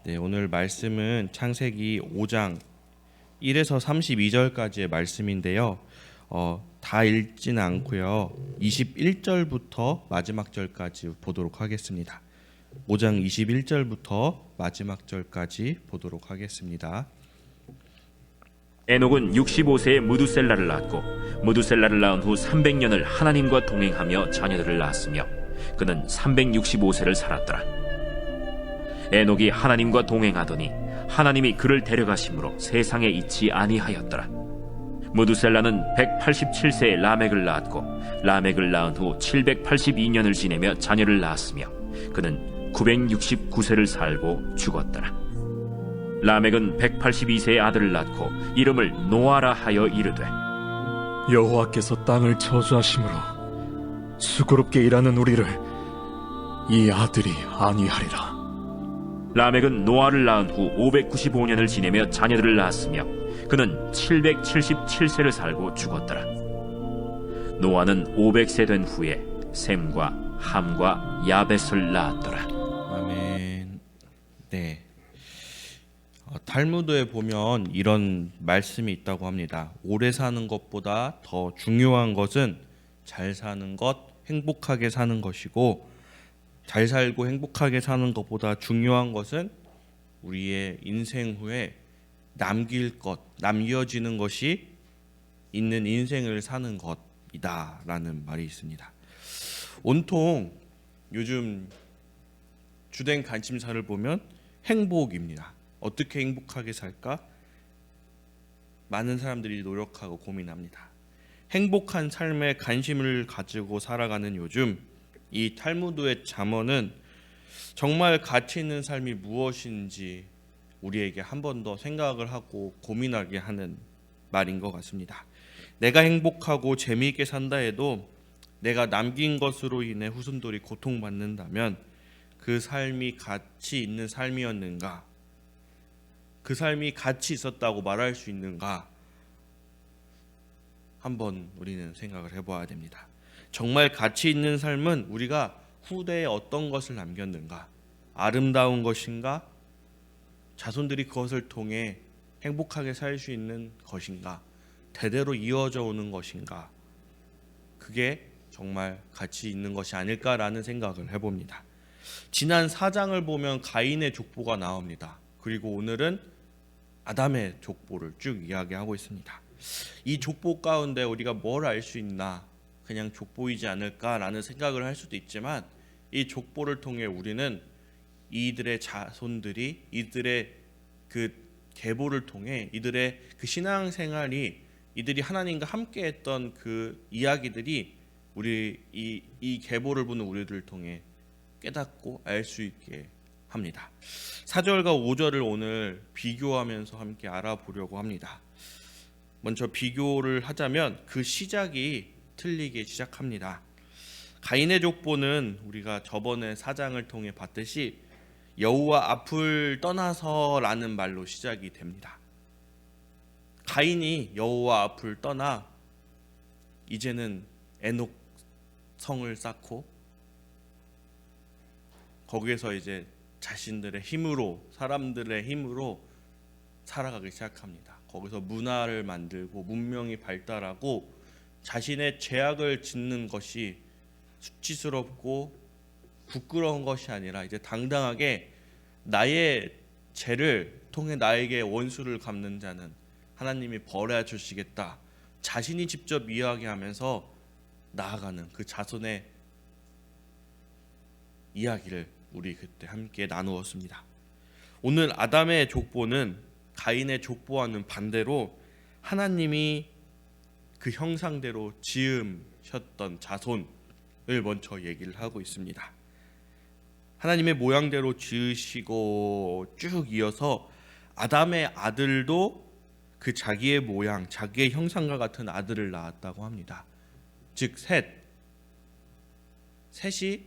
네, 오늘 말씀은 창세기 5장 1에서 32절까지의 말씀인데요. 다 읽지는 않고요. 21절부터 마지막 절까지 보도록 하겠습니다. 5장 21절부터 마지막 절까지 보도록 하겠습니다. 에녹은 65세에 무두셀라를 낳았고 무두셀라를 낳은 후 300년을 하나님과 동행하며 자녀들을 낳았으며 그는 365세를 살았더라. 에녹이 하나님과 동행하더니 하나님이 그를 데려가심으로 세상에 있지 아니하였더라. 무두셀라는 187세에 라멕을 낳았고 라멕을 낳은 후 782년을 지내며 자녀를 낳았으며 그는 969세를 살고 죽었더라. 라멕은 182세에 아들을 낳고 이름을 노아라 하여 이르되 여호와께서 땅을 저주하심으로 수고롭게 일하는 우리를 이 아들이 안위하리라. 라멕은 노아를 낳은 후 595년을 지내며 자녀들을 낳았으며 그는 777세를 살고 죽었더라. 노아는 500세 된 후에 셈과 함과 야벳을 낳았더라. 아멘. 네. 탈무드에 보면 이런 말씀이 있다고 합니다. 오래 사는 것보다 더 중요한 것은 잘 사는 것, 행복하게 사는 것이고, 잘 살고 행복하게 사는 것보다 중요한 것은 우리의 인생 후에 남길 것, 남겨지는 것이 있는 인생을 사는 것이다라는 말이 있습니다. 온통 요즘 주된 관심사를 보면 행복입니다. 어떻게 행복하게 살까? 많은 사람들이 노력하고 고민합니다. 행복한 삶에 관심을 가지고 살아가는 요즘, 이 탈무드의 잠언은 정말 가치 있는 삶이 무엇인지 우리에게 한 번 더 생각을 하고 고민하게 하는 말인 것 같습니다. 내가 행복하고 재미있게 산다 해도 내가 남긴 것으로 인해 후손들이 고통받는다면 그 삶이 가치 있는 삶이었는가? 그 삶이 가치 있었다고 말할 수 있는가? 한번 우리는 생각을 해봐야 됩니다. 정말 가치 있는 삶은 우리가 후대에 어떤 것을 남겼는가? 아름다운 것인가? 자손들이 그것을 통해 행복하게 살 수 있는 것인가? 대대로 이어져 오는 것인가? 그게 정말 가치 있는 것이 아닐까라는 생각을 해봅니다. 지난 4장을 보면 가인의 족보가 나옵니다. 그리고 오늘은 아담의 족보를 쭉 이야기하고 있습니다. 이 족보 가운데 우리가 뭘 알 수 있나? 그냥 족보이지 않을까라는 생각을 할 수도 있지만 이 족보를 통해 우리는 이들의 자손들이 이들의 그 계보를 통해 이들의 그 신앙생활이 이들이 하나님과 함께했던 그 이야기들이 우리 이 계보를 보는 우리들을 통해 깨닫고 알 수 있게 합니다. 4절과 5절을 오늘 비교하면서 함께 알아보려고 합니다. 먼저 비교를 하자면 그 시작이 틀리게 시작합니다. 가인의 족보는 우리가 저번에 4장을 통해 봤듯이 여호와 앞을 떠나서라는 말로 시작이 됩니다. 가인이 여호와 앞을 떠나 이제는 에녹 성을 쌓고 거기에서 이제 자신들의 힘으로 사람들의 힘으로 살아가기 시작합니다. 거기서 문화를 만들고 문명이 발달하고 자신의 죄악을 짓는 것이 수치스럽고 부끄러운 것이 아니라 이제 당당하게 나의 죄를 통해 나에게 원수를 갚는 자는 하나님이 벌해 주시겠다. 자신이 직접 이야기하면서 나아가는 그 자손의 이야기를 우리 그때 함께 나누었습니다. 오늘 아담의 족보는 가인의 족보와는 반대로 하나님이 그 형상대로 지으셨던 자손을 먼저 얘기를 하고 있습니다. 하나님의 모양대로 지으시고 쭉 이어서 아담의 아들도 그 자기의 모양, 자기의 형상과 같은 아들을 낳았다고 합니다. 즉 셋이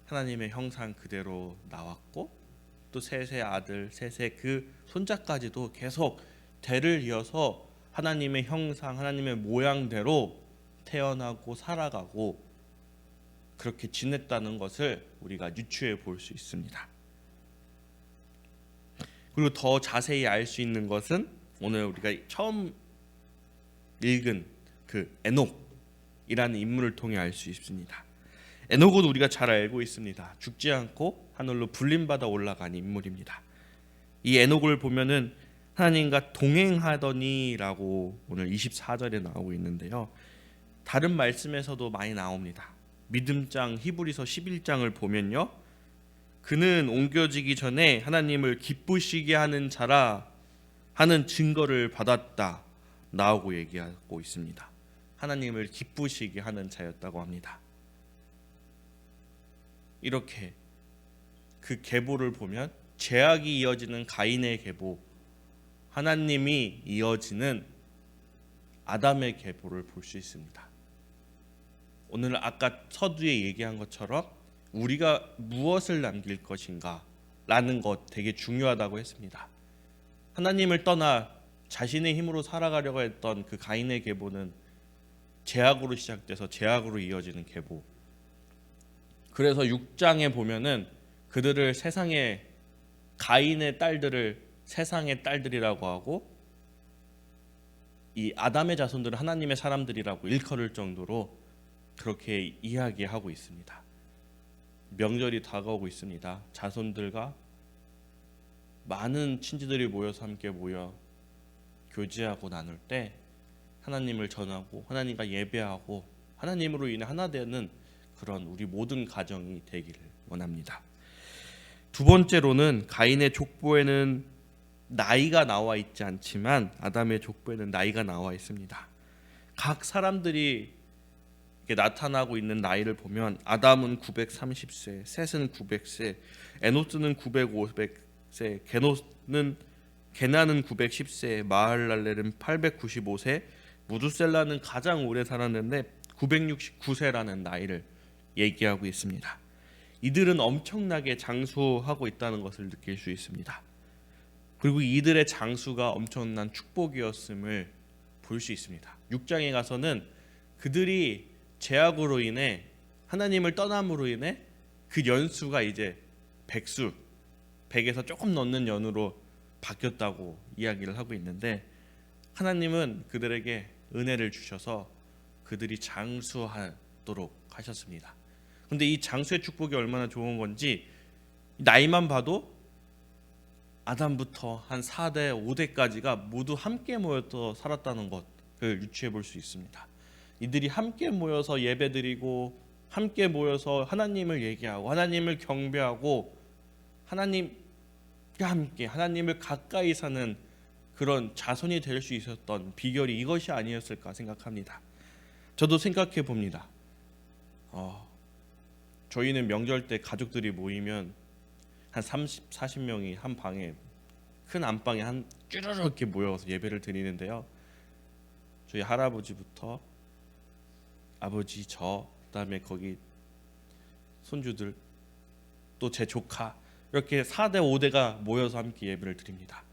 하나님의 형상 그대로 나왔고 또 셋의 아들, 셋의 그 손자까지도 계속 대를 이어서 하나님의 형상, 하나님의 모양대로 태어나고 살아가고 그렇게 지냈다는 것을 우리가 유추해 볼 수 있습니다. 그리고 더 자세히 알 수 있는 것은 오늘 우리가 처음 읽은 그 에녹이라는 인물을 통해 알 수 있습니다. 에녹은 우리가 잘 알고 있습니다. 죽지 않고 하늘로 불림받아 올라간 인물입니다. 이 에녹을 보면은 하나님과 동행하더니라고 오늘 24절에 나오고 있는데요. 다른 말씀에서도 많이 나옵니다. 믿음장 히브리서 11장을 보면요. 그는 옮겨지기 전에 하나님을 기쁘시게 하는 자라 하는 증거를 받았다 나오고 얘기하고 있습니다. 하나님을 기쁘시게 하는 자였다고 합니다. 이렇게 그 계보를 보면 죄악이 이어지는 가인의 계보, 하나님이 이어지는 아담의 계보를 볼 수 있습니다. 오늘 아까 서두에 얘기한 것처럼 우리가 무엇을 남길 것인가 라는 것 되게 중요하다고 했습니다. 하나님을 떠나 자신의 힘으로 살아가려고 했던 그 가인의 계보는 죄악으로 시작돼서 죄악으로 이어지는 계보. 그래서 6장에 보면은 그들을 세상의 가인의 딸들을 세상의 딸들이라고 하고 이 아담의 자손들은 하나님의 사람들이라고 일컬을 정도로 그렇게 이야기하고 있습니다. 명절이 다가오고 있습니다. 자손들과 많은 친지들이 모여서 함께 모여 교제하고 나눌 때 하나님을 전하고 하나님과 예배하고 하나님으로 인해 하나 되는 그런 우리 모든 가정이 되기를 원합니다. 두 번째로는 가인의 족보에는 나이가 나와 있지 않지만 아담의 족보에는 나이가 나와 있습니다. 각 사람들이 이렇게 나타나고 있는 나이를 보면 아담은 930세, 셋은 900세, 에노스는 950세, 게나는 910세, 마할랄렐은 895세, 무두셀라는 가장 오래 살았는데 969세라는 나이를 얘기하고 있습니다. 이들은 엄청나게 장수하고 있다는 것을 느낄 수 있습니다. 그리고 이들의 장수가 엄청난 축복이었음을 볼 수 있습니다. 6장에 가서는 그들이 죄악으로 인해 하나님을 떠남으로 인해 그 연수가 이제 100에서 조금 넘는 연으로 바뀌었다고 이야기를 하고 있는데 하나님은 그들에게 은혜를 주셔서 그들이 장수하도록 하셨습니다. 근데 이 장수의 축복이 얼마나 좋은 건지 나이만 봐도 아담부터 한 4대, 5대까지가 모두 함께 모여서 살았다는 것을 유추해 볼 수 있습니다. 이들이 함께 모여서 예배드리고 함께 모여서 하나님을 얘기하고 하나님을 경배하고 하나님과 함께 하나님을 가까이 사는 그런 자손이 될 수 있었던 비결이 이것이 아니었을까 생각합니다. 저도 생각해 봅니다. 저희는 명절 때 가족들이 모이면 한 30, 40명이 한 방에 큰 안방에 한 쭈르르 이렇게 모여서 예배를 드리는데요. 저희 할아버지부터 아버지, 저, 그다음에 거기 손주들, 또 제 조카 이렇게 4대, 5대가 모여서 함께 예배를 드립니다.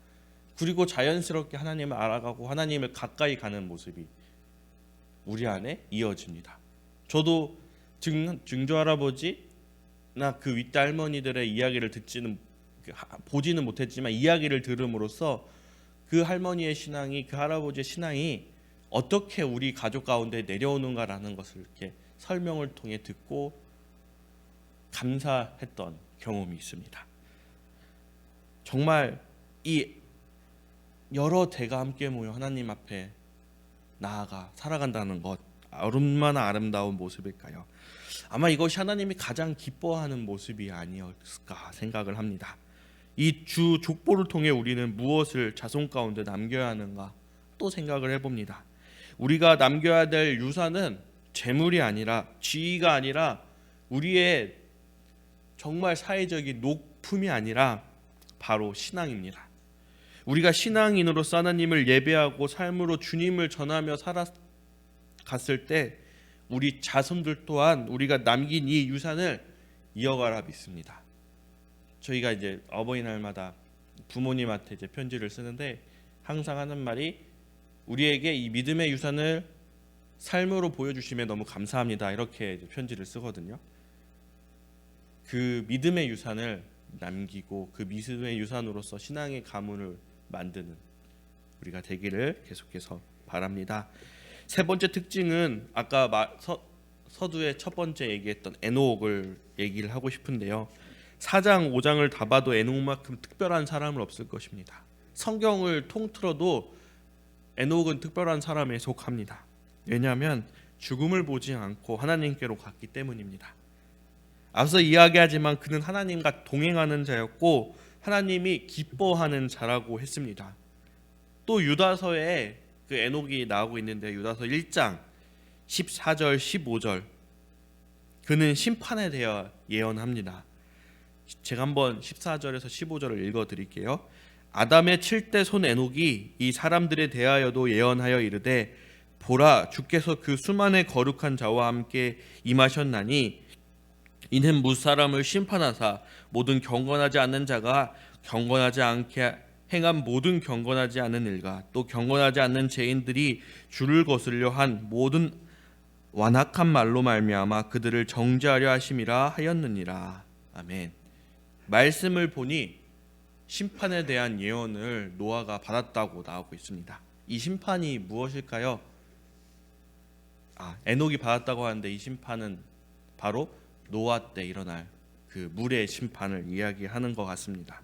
그리고 자연스럽게 하나님을 알아가고 하나님을 가까이 가는 모습이 우리 안에 이어집니다. 저도 증조 할아버지나 그 윗대 할머니들의 이야기를 보지는 못했지만 이야기를 들음으로써 그 할머니의 신앙이 그 할아버지의 신앙이 어떻게 우리 가족 가운데 내려오는가라는 것을 이렇게 설명을 통해 듣고 감사했던 경험이 있습니다. 정말 이 여러 대가 함께 모여 하나님 앞에 나아가 살아간다는 것 얼마나 아름다운 모습일까요? 아마 이것이 하나님이 가장 기뻐하는 모습이 아니었을까 생각을 합니다. 이 주 족보를 통해 우리는 무엇을 자손 가운데 남겨야 하는가 또 생각을 해봅니다. 우리가 남겨야 될 유산은 재물이 아니라 지위가 아니라 우리의 정말 사회적인 높음이 아니라 바로 신앙입니다. 우리가 신앙인으로서 하나님을 예배하고 삶으로 주님을 전하며 살아갔을 때 우리 자손들 또한 우리가 남긴 이 유산을 이어가라 믿습니다. 저희가 이제 어버이날마다 부모님한테 이제 편지를 쓰는데 항상 하는 말이 우리에게 이 믿음의 유산을 삶으로 보여주시면 너무 감사합니다. 이렇게 이제 편지를 쓰거든요. 그 믿음의 유산을 남기고 그 미수의 유산으로서 신앙의 가문을 만드는 우리가 되기를 계속해서 바랍니다. 세 번째 특징은 아까 서두에 첫 번째 얘기했던 에녹을 얘기를 하고 싶은데요. 4장 5장을 다 봐도 에녹만큼 특별한 사람은 없을 것입니다. 성경을 통틀어도 에녹은 특별한 사람에 속합니다. 왜냐하면 죽음을 보지 않고 하나님께로 갔기 때문입니다. 앞서 이야기하지만 그는 하나님과 동행하는 자였고 하나님이 기뻐하는 자라고 했습니다. 또 유다서에 그 에녹이 나오고 있는데 유다서 1장 14절 15절 그는 심판에 대하여 예언합니다. 제가 한번 14절에서 15절을 읽어드릴게요. 아담의 7대 손 에녹이 이 사람들에 대하여도 예언하여 이르되 보라 주께서 그 수만의 거룩한 자와 함께 임하셨나니 이는 무사람을 심판하사 모든 경건하지 않는 자가 경건하지 않게 행한 모든 경건하지 않은 일과 또 경건하지 않는 죄인들이 주를 거스르려 한 모든 완악한 말로 말미암아 그들을 정죄하려 하심이라 하였느니라. 아멘. 말씀을 보니 심판에 대한 예언을 노아가 받았다고 나오고 있습니다. 이 심판이 무엇일까요? 에녹이 받았다고 하는데 이 심판은 바로 노아 때 일어날 그 물의 심판을 이야기하는 것 같습니다.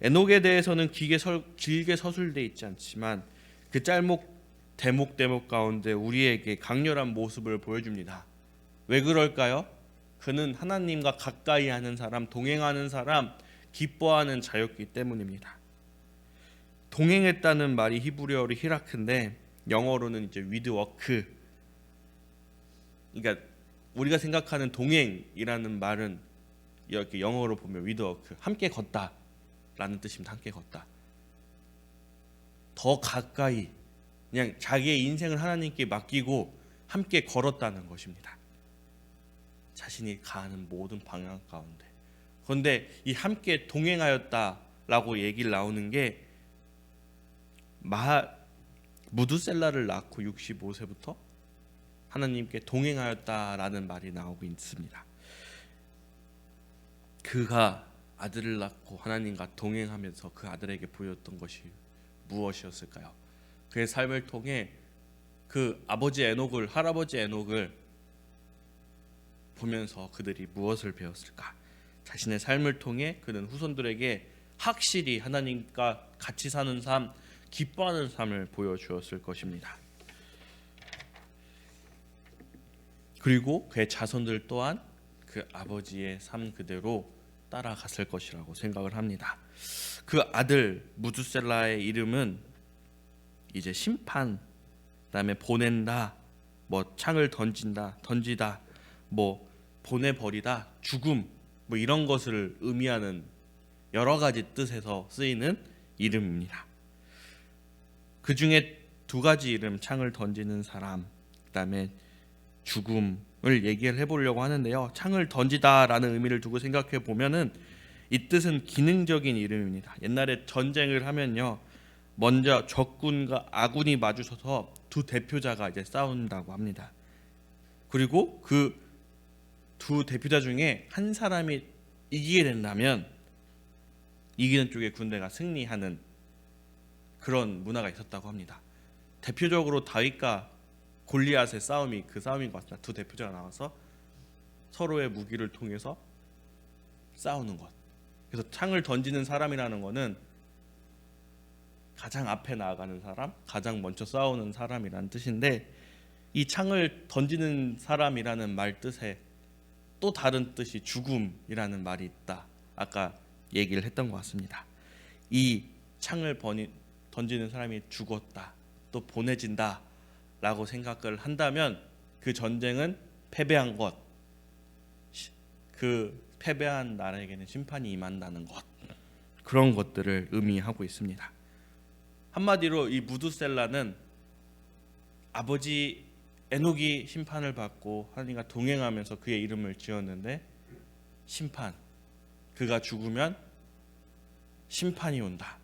에녹에 대해서는 길게 서술되어 있지 않지만 그 대목 가운데 우리에게 강렬한 모습을 보여줍니다. 왜 그럴까요? 그는 하나님과 가까이 하는 사람, 동행하는 사람, 기뻐하는 자였기 때문입니다. 동행했다는 말이 히브리어로 히라크인데 영어로는 이제 with work. 그러니까 우리가 생각하는 동행이라는 말은 이렇게 영어로 보면 with work, 함께 걷다라는 뜻입니다. 함께 걷다. 더 가까이 그냥 자기의 인생을 하나님께 맡기고 함께 걸었다는 것입니다. 자신이 가는 모든 방향 가운데. 그런데 이 함께 동행하였다라고 얘기를 나오는 게 무두셀라를 낳고 65세부터 하나님께 동행하였다라는 말이 나오고 있습니다. 그가 아들을 낳고 하나님과 동행하면서 그 아들에게 보였던 것이 무엇이었을까요? 그의 삶을 통해 그 할아버지 에녹을 보면서 그들이 무엇을 배웠을까? 자신의 삶을 통해 그는 후손들에게 확실히 하나님과 같이 사는 삶, 기뻐하는 삶을 보여주었을 것입니다. 그리고 그의 자손들 또한 그 아버지의 삶 그대로 따라갔을 것이라고 생각을 합니다. 그 아들 무두셀라의 이름은 이제 심판, 그다음에 보낸다, 창을 던지다, 보내버리다, 죽음, 이런 것을 의미하는 여러 가지 뜻에서 쓰이는 이름입니다. 그 중에 두 가지 이름, 창을 던지는 사람, 그다음에 죽음을 얘기를 해보려고 하는데요. 창을 던지다라는 의미를 두고 생각해 보면은 이 뜻은 기능적인 이름입니다. 옛날에 전쟁을 하면요, 먼저 적군과 아군이 마주서서 두 대표자가 이제 싸운다고 합니다. 그리고 그 두 대표자 중에 한 사람이 이기게 된다면 이기는 쪽의 군대가 승리하는 그런 문화가 있었다고 합니다. 대표적으로 다윗과 골리앗의 싸움인 것 같습니다. 두 대표자가 나와서 서로의 무기를 통해서 싸우는 것. 그래서 창을 던지는 사람이라는 것은 가장 앞에 나아가는 사람, 가장 먼저 싸우는 사람이라는 뜻인데, 이 창을 던지는 사람이라는 말 뜻에 또 다른 뜻이 죽음이라는 말이 있다. 아까 얘기를 했던 것 같습니다. 이 창을 던지는 사람이 죽었다, 또 보내진다 라고 생각을 한다면 그 전쟁은 패배한 것, 그 패배한 나라에게는 심판이 임한다는 것, 그런 것들을 의미하고 있습니다. 한마디로 이 무두셀라는 아버지 에녹이 심판을 받고 하나님과 동행하면서 그의 이름을 지었는데, 심판, 그가 죽으면 심판이 온다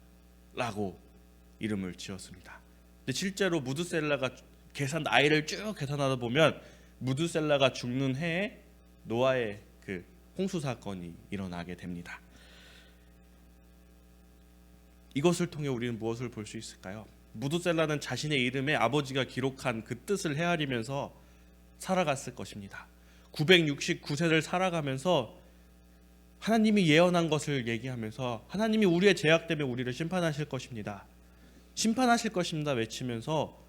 라고 이름을 지었습니다. 근데 실제로 무두셀라가 나이를 쭉 계산하다 보면 무두셀라가 죽는 해에 노아의 그 홍수 사건이 일어나게 됩니다. 이것을 통해 우리는 무엇을 볼 수 있을까요? 무두셀라는 자신의 이름에 아버지가 기록한 그 뜻을 헤아리면서 살아갔을 것입니다. 969세를 살아가면서 하나님이 예언한 것을 얘기하면서 하나님이 우리의 죄악 때문에 우리를 심판하실 것입니다. 심판하실 것입니다 외치면서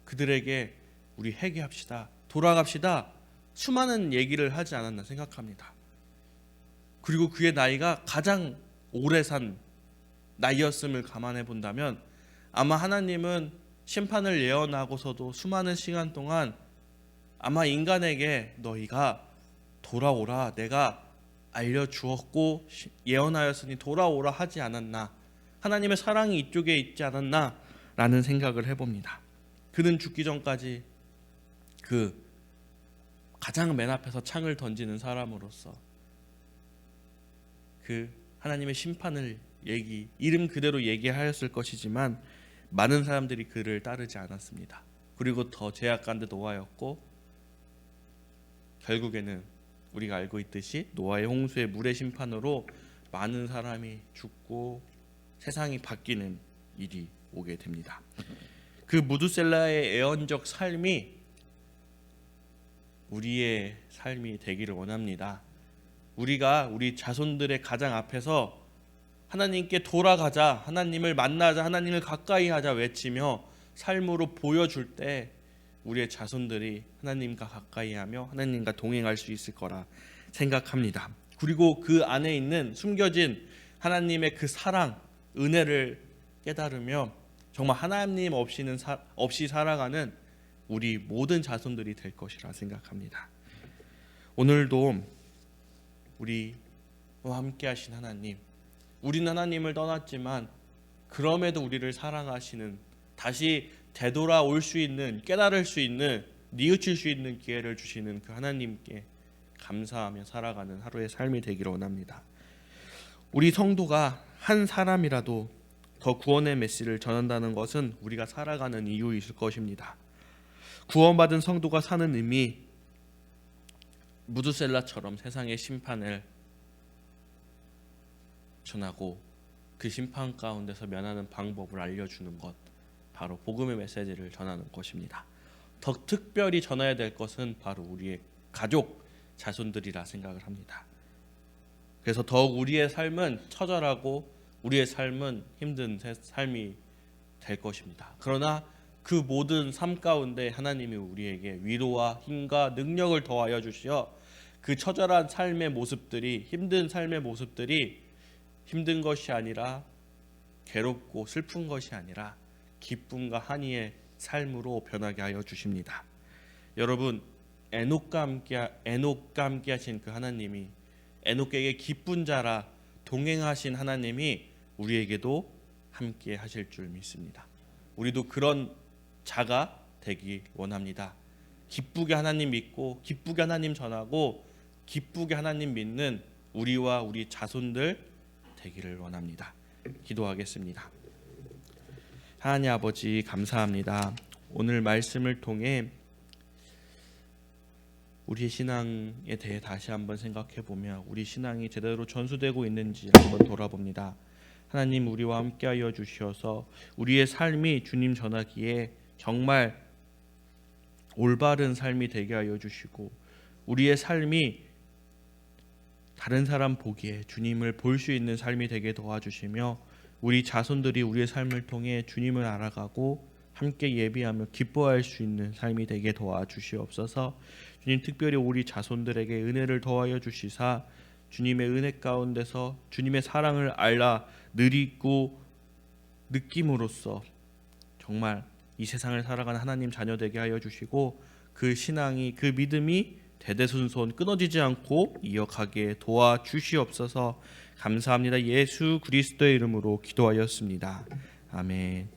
그들에게 우리 회개합시다, 돌아갑시다, 수많은 얘기를 하지 않았나 생각합니다. 그리고 그의 나이가 가장 오래 산 나이였음을 감안해 본다면 아마 하나님은 심판을 예언하고서도 수많은 시간 동안 아마 인간에게 너희가 돌아오라, 내가 알려주었고 예언하였으니 돌아오라 하지 않았나, 하나님의 사랑이 이쪽에 있지 않았나 라는 생각을 해봅니다. 그는 죽기 전까지 그 가장 맨 앞에서 창을 던지는 사람으로서 그 하나님의 심판을 이름 그대로 얘기하였을 것이지만 많은 사람들이 그를 따르지 않았습니다. 그리고 더 죄악 가운데 노아였고 결국에는 우리가 알고 있듯이 노아의 홍수의 물의 심판으로 많은 사람이 죽고 세상이 바뀌는 일이 오게 됩니다. 그 무두셀라의 예언적 삶이 우리의 삶이 되기를 원합니다. 우리가 우리 자손들의 가장 앞에서 하나님께 돌아가자, 하나님을 만나자, 하나님을 가까이 하자 외치며 삶으로 보여줄 때 우리의 자손들이 하나님과 가까이 하며 하나님과 동행할 수 있을 거라 생각합니다. 그리고 그 안에 있는 숨겨진 하나님의 그 사랑, 은혜를 깨달으며 정말 하나님 없이 살아가는 우리 모든 자손들이 될 것이라 생각합니다. 오늘도 우리와 함께 하신 하나님, 우리는 하나님을 떠났지만 그럼에도 우리를 사랑하시는, 다시 되돌아올 수 있는, 깨달을 수 있는, 뉘우칠 수 있는 기회를 주시는 그 하나님께 감사하며 살아가는 하루의 삶이 되기를 원합니다. 우리 성도가 한 사람이라도 더 구원의 메시지를 전한다는 것은 우리가 살아가는 이유이실 것입니다. 구원받은 성도가 사는 의미, 무두셀라처럼 세상의 심판을 전하고 그 심판 가운데서 면하는 방법을 알려주는 것, 바로 복음의 메시지를 전하는 것입니다. 더 특별히 전해야 될 것은 바로 우리의 가족, 자손들이라 생각을 합니다. 그래서 더욱 우리의 삶은 처절하고 우리의 삶은 힘든 삶이 될 것입니다. 그러나 그 모든 삶 가운데 하나님이 우리에게 위로와 힘과 능력을 더하여 주시어 그 처절한 삶의 모습들이, 힘든 삶의 모습들이 힘든 것이 아니라 괴롭고 슬픈 것이 아니라 기쁨과 한의의 삶으로 변하게 하여 주십니다. 여러분, 에녹과 함께 하신 그 하나님이, 에녹에게 기쁜 자라 동행하신 하나님이 우리에게도 함께 하실 줄 믿습니다. 우리도 그런 자가 되기 원합니다. 기쁘게 하나님 믿고 기쁘게 하나님 전하고 기쁘게 하나님 믿는 우리와 우리 자손들 되기를 원합니다. 기도하겠습니다. 하나님 아버지, 감사합니다. 오늘 말씀을 통해 우리의 신앙에 대해 다시 한번 생각해 보며 우리 신앙이 제대로 전수되고 있는지 한번 돌아봅니다. 하나님, 우리와 함께하여 주시어서 우리의 삶이 주님 전하기에 정말 올바른 삶이 되게 하여 주시고 우리의 삶이 다른 사람 보기에 주님을 볼 수 있는 삶이 되게 도와주시며 우리 자손들이 우리의 삶을 통해 주님을 알아가고 함께 예비하며 기뻐할 수 있는 삶이 되게 도와주시옵소서. 주님, 특별히 우리 자손들에게 은혜를 더하여 주시사 주님의 은혜 가운데서 주님의 사랑을 알라 느끼고 느낌으로써 정말 이 세상을 살아가는 하나님 자녀 되게 하여 주시고 그 신앙이, 그 믿음이 대대손손 끊어지지 않고 이어가게 도와주시옵소서. 감사합니다. 예수 그리스도의 이름으로 기도하였습니다. 아멘.